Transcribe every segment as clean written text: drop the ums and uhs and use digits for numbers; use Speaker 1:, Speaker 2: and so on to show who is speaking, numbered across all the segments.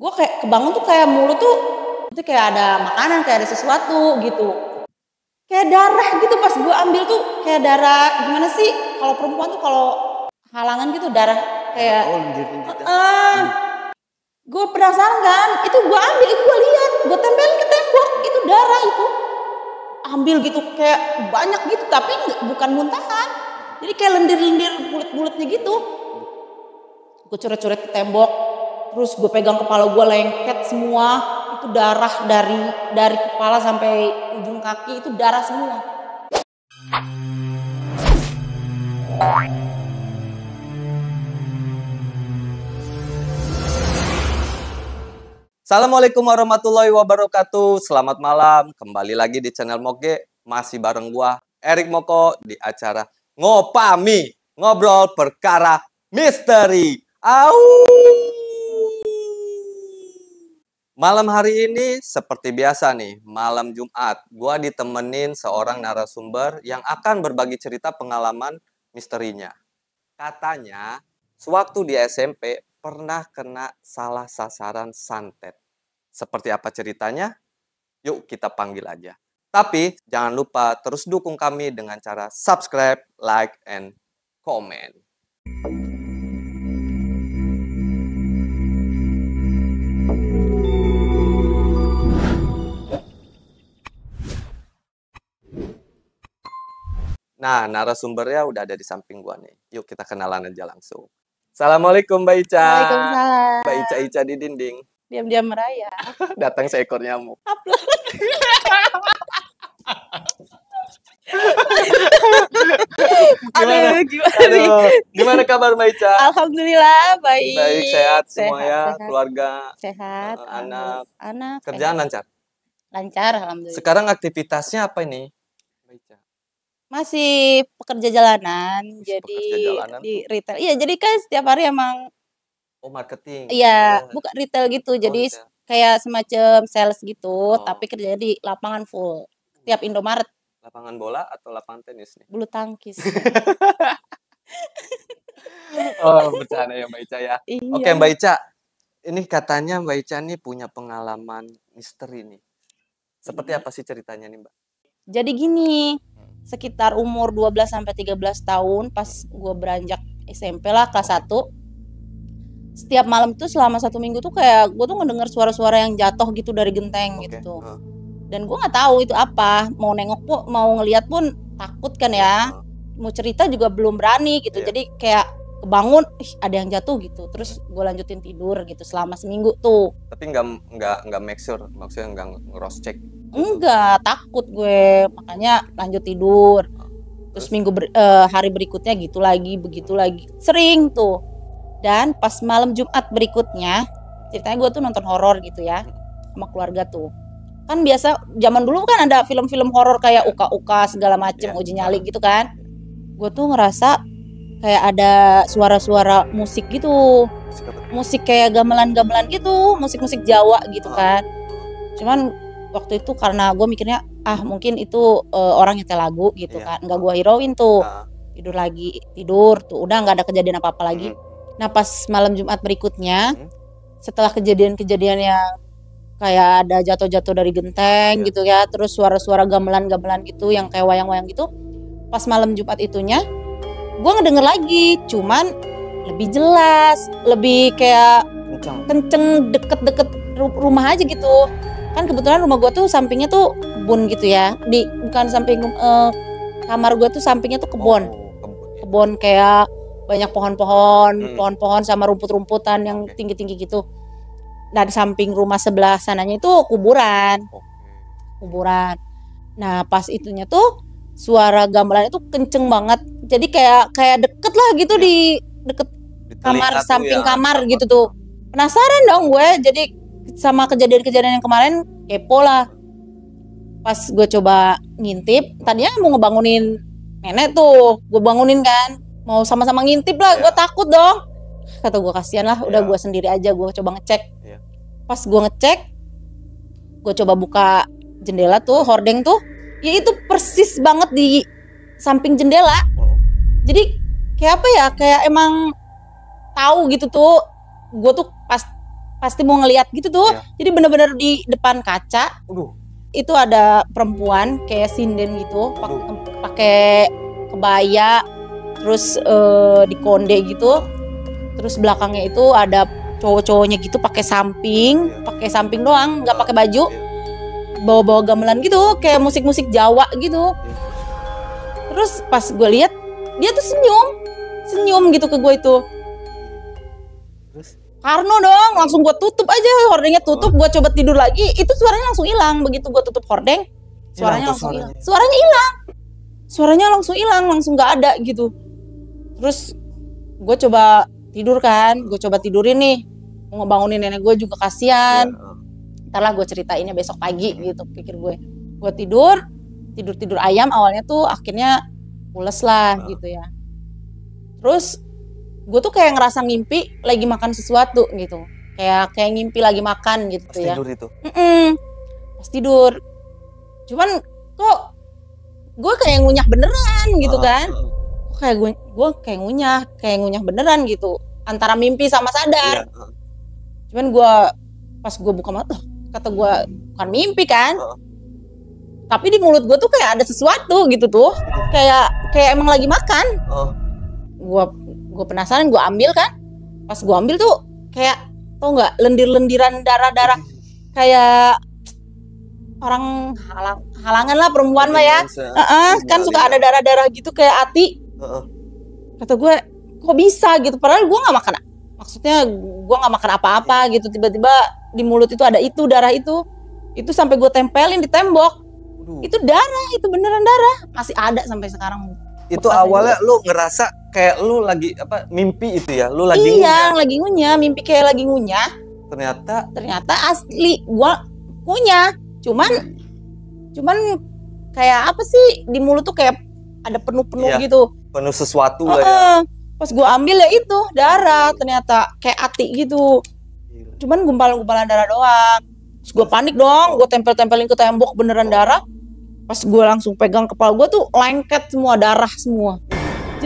Speaker 1: Gue kayak kebangun tuh kayak mulut tuh itu kayak ada makanan, kayak ada sesuatu gitu. Kayak darah gitu pas gue ambil tuh kayak darah gimana sih? Kalau perempuan tuh kalau halangan gitu darah kayak. Gue penasaran kan, itu gue ambil, itu gue lihat, gue tempelin ke tembok, itu darah itu. Ambil gitu kayak banyak gitu, tapi bukan muntahan. Jadi kayak lendir-lendir bulat-bulatnya gitu. Gue coret-coret ke tembok, terus gue pegang kepala gue lengket semua, itu darah dari kepala sampai ujung kaki itu darah semua.
Speaker 2: Assalamualaikum warahmatullahi wabarakatuh. Selamat malam, kembali lagi di channel Moge. Masih bareng gua Erik Moko di acara Ngopami, ngobrol perkara misteri. Au. Malam hari ini seperti biasa nih, malam Jumat, gua ditemenin seorang narasumber yang akan berbagi cerita pengalaman misterinya. Katanya, sewaktu di SMP pernah kena salah sasaran santet. Seperti apa ceritanya? Yuk kita panggil aja. Tapi jangan lupa terus dukung kami dengan cara subscribe, like, and comment. Nah, narasumbernya udah ada di samping gua nih. Yuk kita kenalan aja langsung. Assalamualaikum Mbak Ica.
Speaker 1: Waalaikumsalam.
Speaker 2: Mbak Ica di dinding.
Speaker 1: Diam-diam merayap.
Speaker 2: Datang seekor nyamuk. Gimana kabar Mbak Ica?
Speaker 1: Alhamdulillah baik.
Speaker 2: Baik, sehat semua ya, keluarga,
Speaker 1: sehat,
Speaker 2: anak. Kerjaan
Speaker 1: sehat. Lancar, alhamdulillah.
Speaker 2: Sekarang aktivitasnya apa ini, Mbak Ica?
Speaker 1: Masih pekerja jalanan, di retail. Iya, jadi kan setiap hari emang.
Speaker 2: Oh, marketing.
Speaker 1: Iya, bukan retail gitu. Jadi
Speaker 2: retail.
Speaker 1: kayak semacam sales gitu, tapi kerjanya di lapangan full. Tiap Indomaret.
Speaker 2: Lapangan bola atau lapangan tenis nih?
Speaker 1: Bulu tangkis.
Speaker 2: Oh, bercanda ya Mbak Ica ya.
Speaker 1: Iya.
Speaker 2: Oke Mbak Ica, ini katanya Mbak Ica nih punya pengalaman misteri nih. Seperti apa sih ceritanya nih Mbak?
Speaker 1: Jadi gini, sekitar umur 12-13 tahun pas gue beranjak SMP lah kelas 1. Setiap malam tuh selama 1 minggu tuh kayak gue tuh ngedenger suara-suara yang jatuh gitu dari genteng gitu. Dan gue nggak tahu itu apa, mau nengok pun, mau ngeliat pun takut kan ya. Mau cerita juga belum berani gitu. Jadi kayak kebangun, ada yang jatuh gitu. Terus gue lanjutin tidur gitu selama seminggu tuh.
Speaker 2: Tapi nggak make sure, maksudnya nggak cross check.
Speaker 1: Enggak, takut gue, makanya lanjut tidur. Terus hari berikutnya gitu lagi, begitu lagi, sering tuh. Dan pas malam Jumat berikutnya, ceritanya gue tuh nonton horor gitu ya, sama keluarga tuh. Kan biasa zaman dulu kan ada film-film horor kayak Uka-Uka segala macem, uji nyali gitu kan. Gue tuh ngerasa kayak ada suara-suara musik gitu, musik kayak gamelan-gamelan gitu, musik-musik Jawa gitu kan. Cuman waktu itu karena gue mikirnya mungkin itu orang nyetel lagu gitu kan, nggak gue hirauin tuh. Tidur tuh udah nggak ada kejadian apa-apa lagi. Nah pas malam Jumat berikutnya, setelah kejadian-kejadian yang kayak ada jatuh-jatuh dari genteng gitu ya, terus suara-suara gamelan-gamelan gitu yang kayak wayang-wayang gitu, pas malam Jumat itunya gue ngedenger lagi, cuman lebih jelas, lebih kayak kenceng deket-deket rumah aja gitu. Kan kebetulan rumah gue tuh sampingnya tuh kebun gitu ya, bukan samping kamar gue tuh sampingnya tuh kebun kayak banyak pohon-pohon sama rumput-rumputan yang tinggi-tinggi gitu. Nah di samping rumah sebelah sananya itu kuburan. Nah pas itunya tuh suara gamelan itu kenceng banget. Jadi kayak deket lah gitu di deket kamar samping kamar gitu tuh. Penasaran dong gue. Jadi sama kejadian-kejadian yang kemarin kepo lah. Pas gue coba ngintip, tadinya mau ngebangunin nenek tuh, gue bangunin kan, mau sama-sama ngintip lah, gue takut dong. Kata gue kasihan lah, udah gue sendiri aja, gue coba ngecek. Pas gue ngecek, gue coba buka jendela tuh, hordeng tuh, ya itu persis banget di samping jendela. Jadi kayak apa ya, kayak emang tahu gitu tuh, gue tuh pas pasti mau ngeliat gitu tuh.
Speaker 2: Iya.
Speaker 1: Jadi bener-bener di depan kaca
Speaker 2: Aduh.
Speaker 1: itu ada perempuan kayak sinden gitu, pakai kebaya, terus dikonde gitu. Terus belakangnya itu ada cowok-cowoknya gitu pakai samping doang, nggak pakai baju, bawa-bawa gamelan gitu, kayak musik-musik Jawa gitu. Terus pas gue lihat dia tuh senyum gitu ke gue itu.
Speaker 2: Terus?
Speaker 1: Parno dong, langsung gue tutup aja hordengnya, tutup. Gue coba tidur lagi, itu suaranya langsung hilang. Begitu gue tutup hordeng, suaranya langsung hilang. Suaranya langsung hilang, langsung nggak ada gitu. Terus gue coba tidur kan, gue coba tidurin nih, mau ngebangunin nenek gue juga kasihan. Ntar lah gue ceritainnya besok pagi gitu, pikir gue. Gue tidur ayam awalnya tuh, akhirnya pules lah gitu ya. Terus gue tuh kayak ngerasa ngimpi lagi makan sesuatu gitu, kayak ngimpi lagi makan gitu. Pas ya.
Speaker 2: Tidur itu.
Speaker 1: Pas tidur, cuman kok gue kayak ngunyah beneran gitu kan. Kayak gue kayak ngunyah beneran gitu, antara mimpi sama sadar. Cuman pas gue buka mata, kata gue bukan mimpi kan, tapi di mulut gue tuh kayak ada sesuatu gitu tuh, kayak emang lagi makan. Gue penasaran, gue ambil kan. Pas gue ambil tuh kayak, tau nggak, lendir-lendiran darah, kayak orang halangan lah, perempuan mah ya. Kan suka ada darah gitu kayak ati. Kata gue, kok bisa gitu, padahal gue nggak makan, maksudnya gue nggak makan apa-apa gitu, tiba-tiba di mulut itu ada darah itu sampai gue tempelin di tembok. Itu darah, itu beneran darah, masih ada sampai sekarang.
Speaker 2: Itu awalnya lu ngerasa kayak lu lagi mimpi itu ya, lu lagi ngunyah.
Speaker 1: Lagi ngunyah, mimpi kayak lagi ngunyah. Ternyata asli gua ngunyah, cuman kayak apa sih, di mulut tuh kayak ada penuh gitu.
Speaker 2: Penuh sesuatu lah ya.
Speaker 1: Pas gue ambil ya itu darah, ternyata kayak ati gitu. Cuman gumpalan-gumpalan darah doang. Terus gue panik dong, gue tempelin ke tembok beneran darah. Pas gue langsung pegang kepala gue tuh lengket semua, darah semua.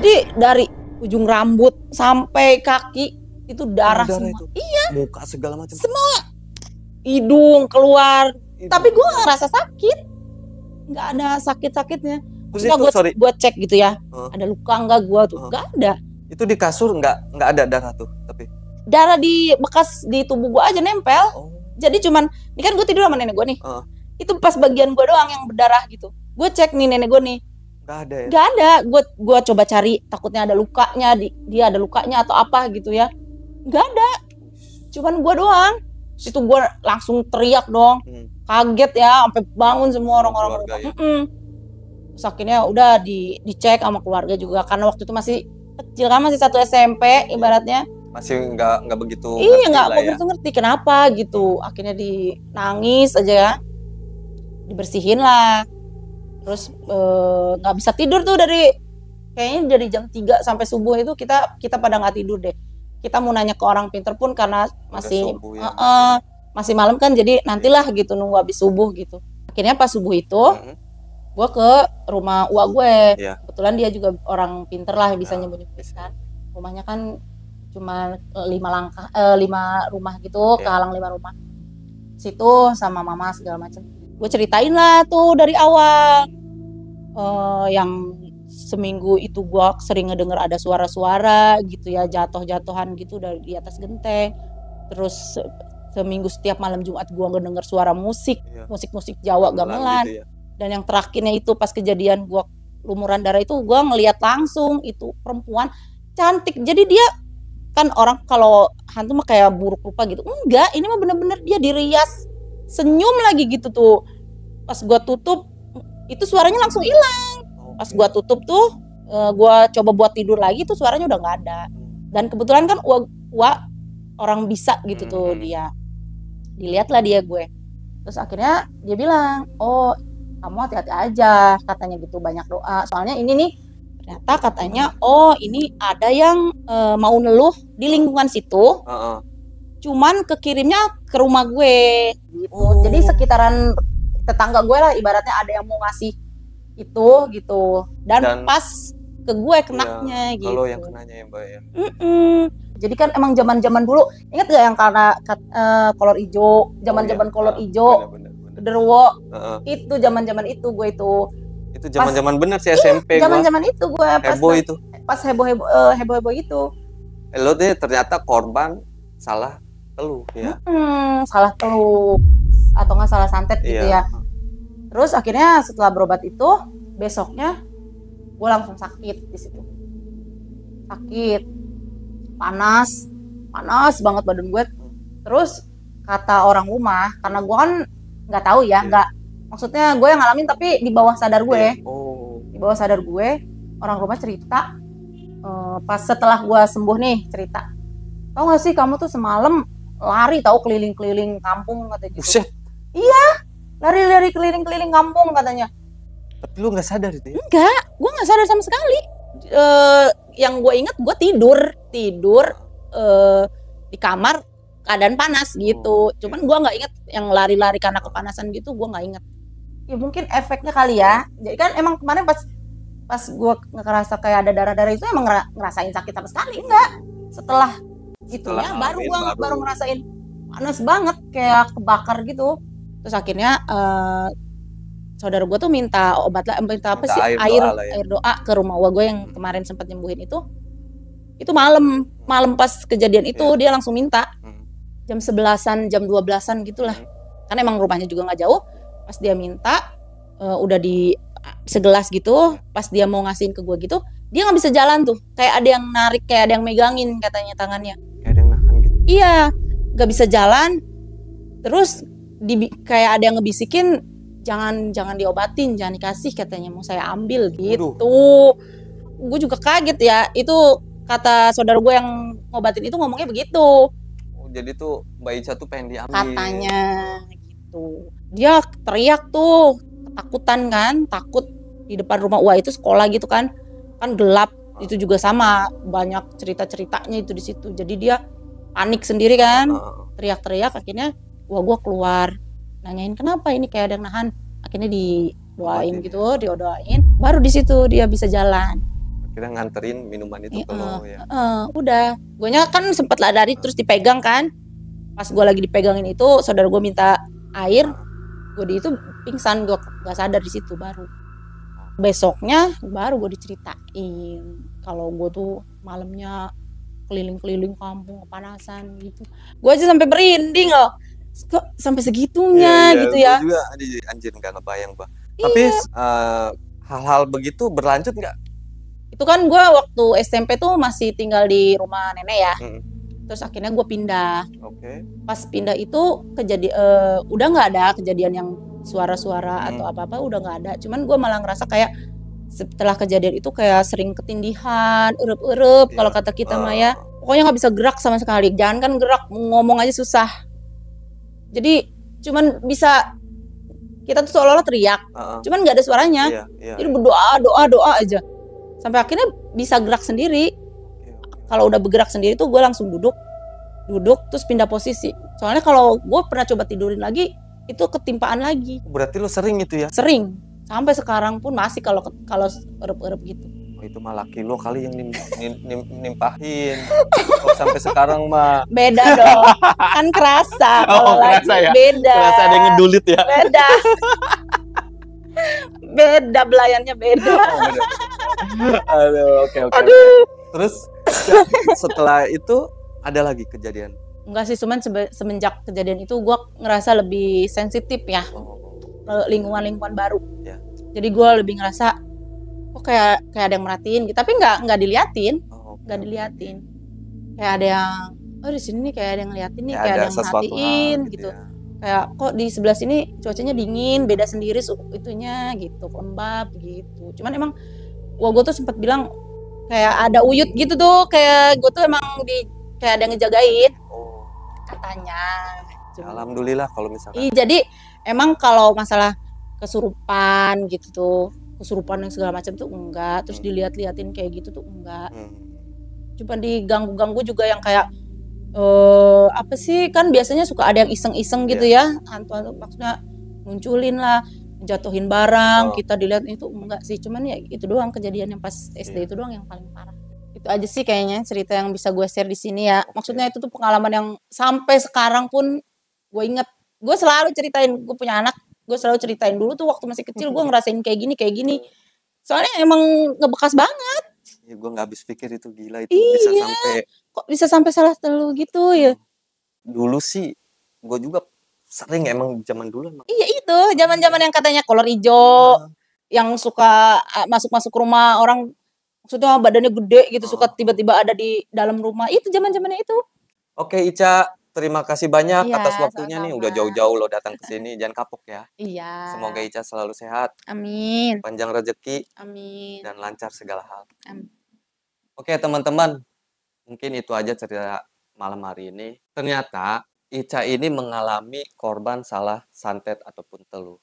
Speaker 1: Jadi dari ujung rambut sampai kaki itu darah semua.
Speaker 2: Itu.
Speaker 1: Iya.
Speaker 2: Muka segala macam.
Speaker 1: Semua. Hidung keluar. Tapi gue gak ngerasa sakit. Gak ada sakit-sakitnya. Maksudnya gue cek gitu ya, ada luka enggak gue tuh, enggak ada.
Speaker 2: Itu di kasur enggak ada darah tuh, tapi
Speaker 1: darah di bekas di tubuh gue aja nempel. Jadi cuman, ini kan gue tidur sama nenek gue nih, itu pas bagian gue doang yang berdarah gitu. Gue cek nih nenek gue nih,
Speaker 2: enggak ada ya?
Speaker 1: Enggak ada. Gue coba cari, takutnya ada lukanya, dia ada lukanya atau apa gitu ya. Enggak ada, cuman gue doang. Situ gue langsung teriak dong, kaget ya, sampai bangun semua orang-orang. Terus akhirnya udah dicek sama keluarga juga, karena waktu itu masih kecil kan, masih 1 SMP ibaratnya.
Speaker 2: Masih nggak begitu
Speaker 1: nggak begitu ngerti kenapa gitu. Akhirnya nangis aja ya, dibersihin lah. Terus nggak bisa tidur tuh kayaknya dari jam 3 sampai subuh itu kita pada nggak tidur deh. Kita mau nanya ke orang pinter pun karena masih subuh, ya. Masih malam kan, jadi nantilah gitu, nunggu habis subuh gitu. Akhirnya pas subuh itu gue ke rumah uak gue. Kebetulan dia juga orang pinter lah, bisa nyebut-nyebut kan. Rumahnya kan cuma 5 rumah gitu, kehalang 5 rumah. Situ sama mama segala macam. Gue ceritain lah tuh dari awal. Yang seminggu itu gue sering ngedenger ada suara-suara gitu ya, jatuh-jatuhan gitu dari di atas genteng. Terus seminggu setiap malam Jumat gue ngedenger suara musik Jawa gamelan gitu ya. Dan yang terakhirnya itu pas kejadian gue lumuran darah itu, gue ngelihat langsung itu perempuan cantik. Jadi dia kan, orang kalau hantu mah kayak buruk rupa gitu, enggak, ini mah bener-bener dia dirias, senyum lagi gitu tuh. Pas gue tutup itu suaranya langsung hilang. Pas gue tutup tuh, gue coba buat tidur lagi tuh suaranya udah nggak ada. Dan kebetulan kan orang bisa gitu tuh, dia dilihatlah dia gue. Terus akhirnya dia bilang, oh kamu hati-hati aja katanya gitu, banyak doa. Soalnya ini nih ternyata katanya, oh ini ada yang mau neluh di lingkungan situ. Cuman kekirimnya ke rumah gue gitu. Jadi sekitaran tetangga gue lah ibaratnya, ada yang mau ngasih itu gitu. Dan pas ke gue kenaknya gitu.
Speaker 2: Kalau yang kenanya ya Mbak ya.
Speaker 1: Jadi kan emang zaman-zaman dulu, ingat gak yang karena kolor hijau, zaman-zaman kolor hijau, genderuwo, itu zaman-zaman itu gue itu.
Speaker 2: Itu zaman-zaman bener sih SMP
Speaker 1: gue. Zaman-zaman itu gue
Speaker 2: heboh itu.
Speaker 1: Pas heboh itu.
Speaker 2: Lo deh ternyata korban salah teluh ya.
Speaker 1: Salah teluh atau nggak salah santet gitu ya. Terus akhirnya setelah berobat itu, besoknya gue langsung sakit di situ. Sakit, panas banget badan gue. Terus kata orang rumah, karena gue kan nggak tahu ya, maksudnya gue yang ngalamin tapi di bawah sadar gue. Di bawah sadar gue, orang rumah cerita pas setelah gue sembuh nih cerita. Tahu nggak sih kamu tuh semalam lari tahu keliling-keliling kampung katanya gitu.
Speaker 2: Buset.
Speaker 1: Iya, lari keliling-keliling kampung katanya.
Speaker 2: Tapi lu nggak sadar itu ya?
Speaker 1: Enggak, gue nggak sadar sama sekali. Yang gue inget gue tidur di kamar keadaan panas gitu. Cuman gue nggak inget yang lari-lari karena kepanasan gitu, gue nggak inget. Ya mungkin efeknya kali ya. Jadi kan emang kemarin pas gue ngerasa kayak ada darah-darah itu emang ngerasain sakit sama sekali enggak. Setelah itunya baru ngerasain panas banget kayak kebakar gitu. Terus akhirnya saudara gue tuh minta obat lah, minta apa sih, air doa ke rumah gue yang kemarin sempat nyembuhin itu malam pas kejadian itu dia langsung minta jam 11-an, jam 12-an gitulah. Kan emang rumahnya juga nggak jauh. Pas dia minta udah di segelas gitu, pas dia mau ngasihin ke gue gitu, dia nggak bisa jalan tuh, kayak ada yang narik, kayak ada yang megangin katanya tangannya,
Speaker 2: kayak ada yang nahan gitu.
Speaker 1: Iya, nggak bisa jalan. Terus kayak ada yang ngebisikin jangan diobatin, jangan dikasih katanya, mau saya ambil gitu. Gue juga kaget ya, itu kata saudara gue yang ngobatin itu ngomongnya begitu.
Speaker 2: Jadi tuh Mbak Ica tuh pengen diambil
Speaker 1: katanya gitu. Dia teriak tuh, ketakutan kan, takut di depan rumah Wah itu sekolah gitu kan gelap, itu juga sama, banyak cerita-ceritanya itu di situ. Jadi dia panik sendiri kan, teriak-teriak. Akhirnya gue keluar, nanyain kenapa ini kayak ada yang nahan. Akhirnya didoain gitu, diodoain, baru di situ dia bisa jalan.
Speaker 2: Akhirnya nganterin minuman itu ke lo ya.
Speaker 1: Udah, guanya kan sempet lari terus dipegang kan. Pas gue lagi dipegangin itu, saudara gue minta air, gue di itu pingsan, gue nggak sadar di situ. Baru besoknya baru gue diceritain kalau gue tuh malamnya keliling-keliling kampung kepanasan gitu. Gue aja sampai merinding loh, kok sampai segitunya gitu ya.
Speaker 2: Gue juga anjir nggak ngebayang bah. Tapi hal-hal begitu berlanjut nggak?
Speaker 1: Itu kan gue waktu SMP tuh masih tinggal di rumah nenek ya. Terus akhirnya gue pindah. Pas pindah itu udah nggak ada kejadian yang suara-suara atau apa-apa, udah nggak ada. Cuman gue malah ngerasa kayak setelah kejadian itu kayak sering ketindihan, erup-erup kalau kata kita Maya. Pokoknya nggak bisa gerak sama sekali. Jangan kan gerak, ngomong aja susah. Jadi cuman bisa, kita tuh seolah-olah teriak, cuman nggak ada suaranya. Jadi doa aja. Sampai akhirnya bisa gerak sendiri. Kalau udah bergerak sendiri tuh gue langsung duduk terus pindah posisi. Soalnya kalau gue pernah coba tidurin lagi itu ketimpaan lagi.
Speaker 2: Berarti lo sering itu ya?
Speaker 1: Sering, sampai sekarang pun masih kalau erup-erup gitu.
Speaker 2: Itu mah laki lo kali yang nimpahin. Kok sampai sekarang mah
Speaker 1: beda dong, kan kerasa.
Speaker 2: Kerasa ya?
Speaker 1: Beda.
Speaker 2: Kerasa ada yang ngedulit ya?
Speaker 1: Beda. Beda, belayannya beda.
Speaker 2: Aduh, oke.
Speaker 1: Aduh.
Speaker 2: Terus setelah itu ada lagi kejadian?
Speaker 1: Enggak sih, cuman semenjak kejadian itu gue ngerasa lebih sensitif ya. Lingkungan baru. Jadi gue lebih ngerasa kok kayak ada yang merhatiin gitu. Tapi nggak diliatin. Nggak diliatin. Kayak ada yang di sini nih kayak ada yang ngeliatin nih, kayak ada yang merhatiin gitu. Kayak kok di sebelah sini cuacanya dingin, beda sendiri itunya gitu, lembab gitu. Cuman emang gue tuh sempat bilang kayak ada uyut gitu tuh, kayak gue tuh emang kayak ada yang ngejagain katanya.
Speaker 2: Alhamdulillah kalau misalkan.
Speaker 1: Jadi emang kalau masalah kesurupan gitu tuh, kesurupan yang segala macam tuh enggak, terus dilihat-liatin kayak gitu tuh enggak. Cuma diganggu-ganggu juga yang kayak apa sih, kan biasanya suka ada yang iseng-iseng gitu ya, hantu maksudnya munculin lah, jatuhin barang, kita dilihat itu enggak sih. Cuman ya itu doang kejadian yang pas SD itu doang yang paling parah. Itu aja sih kayaknya cerita yang bisa gue share di sini ya. Maksudnya itu tuh pengalaman yang sampai sekarang pun gue inget. Gue selalu ceritain, gue punya anak, gue selalu ceritain dulu tuh waktu masih kecil gue ngerasain kayak gini. Soalnya emang ngebekas banget.
Speaker 2: Ya, gue nggak habis pikir itu gila itu bisa sampai.
Speaker 1: Kok bisa sampai salah telu gitu ya?
Speaker 2: Dulu sih gue juga sering emang zaman dulu.
Speaker 1: Iya itu, zaman-zaman yang katanya kolor hijau, yang suka masuk-masuk rumah orang, maksudnya badannya gede gitu, suka tiba-tiba ada di dalam rumah. Itu zaman-zamannya itu.
Speaker 2: Oke Ica, terima kasih banyak
Speaker 1: Iya,
Speaker 2: atas waktunya nih. Udah jauh-jauh lo datang ke sini. Jangan kapok ya.
Speaker 1: Iya.
Speaker 2: Semoga Ica selalu sehat,
Speaker 1: Amin.
Speaker 2: panjang rezeki,
Speaker 1: Amin.
Speaker 2: dan lancar segala hal.
Speaker 1: Amin.
Speaker 2: Oke teman-teman, mungkin itu aja cerita malam hari ini. Ternyata Ica ini mengalami korban salah santet ataupun teluh.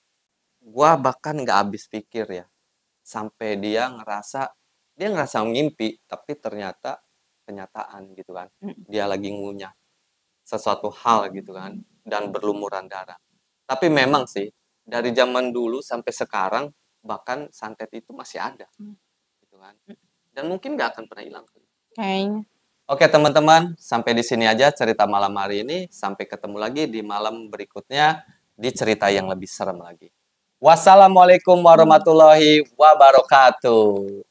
Speaker 2: Gua bahkan nggak habis pikir ya, sampai dia ngerasa ngimpi, tapi ternyata kenyataan gitu kan. Dia lagi ngunyah sesuatu hal gitu kan, dan berlumuran darah. Tapi memang sih dari zaman dulu sampai sekarang bahkan santet itu masih ada, gitu kan. Dan mungkin nggak akan pernah hilang.
Speaker 1: Kayaknya.
Speaker 2: Oke teman-teman, sampai di sini aja cerita malam hari ini. Sampai ketemu lagi di malam berikutnya di cerita yang lebih serem lagi. Wassalamualaikum warahmatullahi wabarakatuh.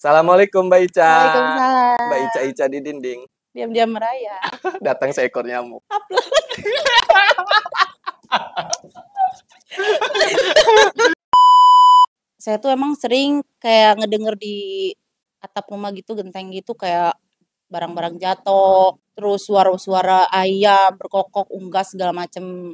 Speaker 2: Assalamualaikum Mbak Ica.
Speaker 1: Waalaikumsalam.
Speaker 2: Mbak Ica di dinding.
Speaker 1: Diam-diam merayap.
Speaker 2: Datang seekor nyamuk.
Speaker 1: Saya tuh emang sering kayak ngedenger di atap rumah gitu, genteng gitu, kayak barang-barang jatuh, terus suara-suara ayam berkokok, unggas segala macem.